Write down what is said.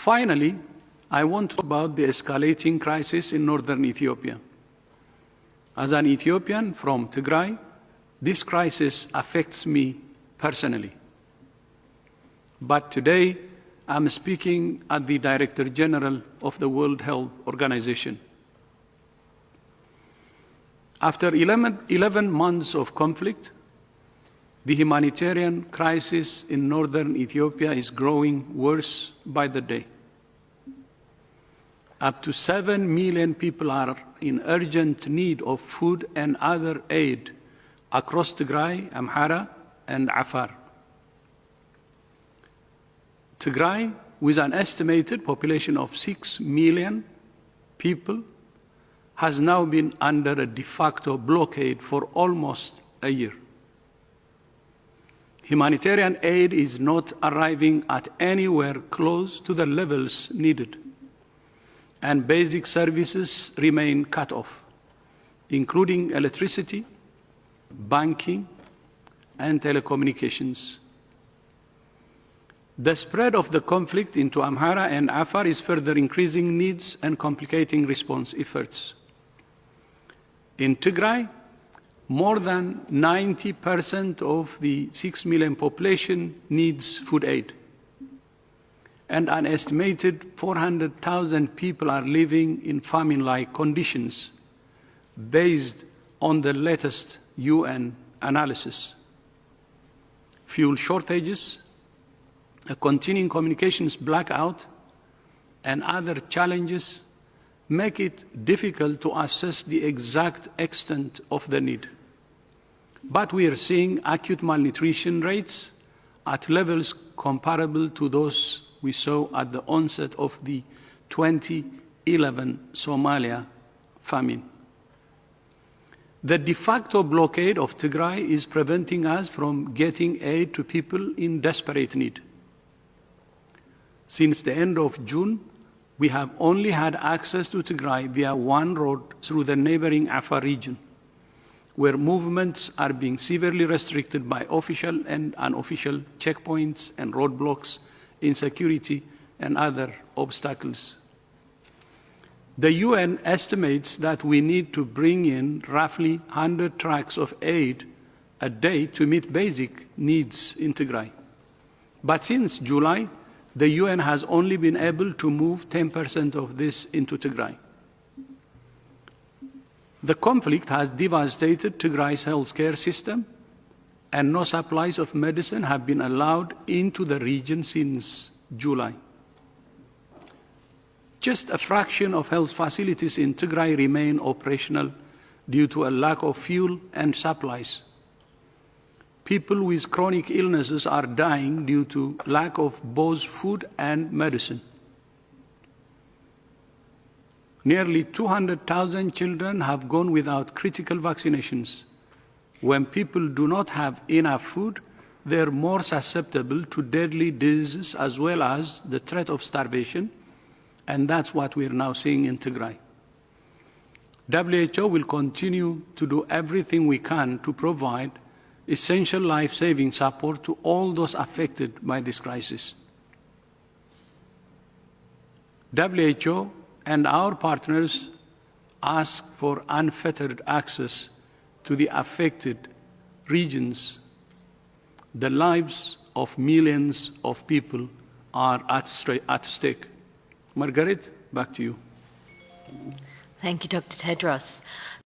Finally, I want to talk about the escalating crisis in northern Ethiopia. As an Ethiopian from Tigray, this crisis affects me personally. But today, I'm speaking as the Director General of the World Health Organization. After 11 months of conflict, the humanitarian crisis in northern Ethiopia is growing worse by the day. Up to 7 million people are in urgent need of food and other aid across Tigray, Amhara, and Afar. Tigray, with an estimated population of 6 million people, has now been under a de facto blockade for almost a year. Humanitarian aid is not arriving at anywhere close to the levels needed, and basic services remain cut off, including electricity, banking, and telecommunications. The spread of the conflict into Amhara and Afar is further increasing needs and complicating response efforts. In Tigray, more than 90% of the 6 million population needs food aid, and an estimated 400,000 people are living in famine-like conditions based on the latest UN analysis. Fuel shortages, a continuing communications blackout, and other challenges make it difficult to assess the exact extent of the need. But we are seeing acute malnutrition rates at levels comparable to those we saw at the onset of the 2011 Somalia famine. The de facto blockade of Tigray is preventing us from getting aid to people in desperate need. Since the end of June, we have only had access to Tigray via one road through the neighboring Afar region, where movements are being severely restricted by official and unofficial checkpoints and roadblocks, insecurity, and other obstacles. The UN estimates that we need to bring in roughly 100 trucks of aid a day to meet basic needs in Tigray. But since July, the UN has only been able to move 10% of this into Tigray. The conflict has devastated Tigray's healthcare system, and no supplies of medicine have been allowed into the region since July. Just a fraction of health facilities in Tigray remain operational due to a lack of fuel and supplies. People with chronic illnesses are dying due to lack of both food and medicine. Nearly 200,000 children have gone without critical vaccinations. When people do not have enough food, they are more susceptible to deadly diseases as well as the threat of starvation, and that's what we are now seeing in Tigray. WHO will continue to do everything we can to provide essential life-saving support to all those affected by this crisis. WHO and our partners ask for unfettered access to the affected regions. The lives of millions of people are at stake. Margaret, back to you. Thank you, Dr. Tedros.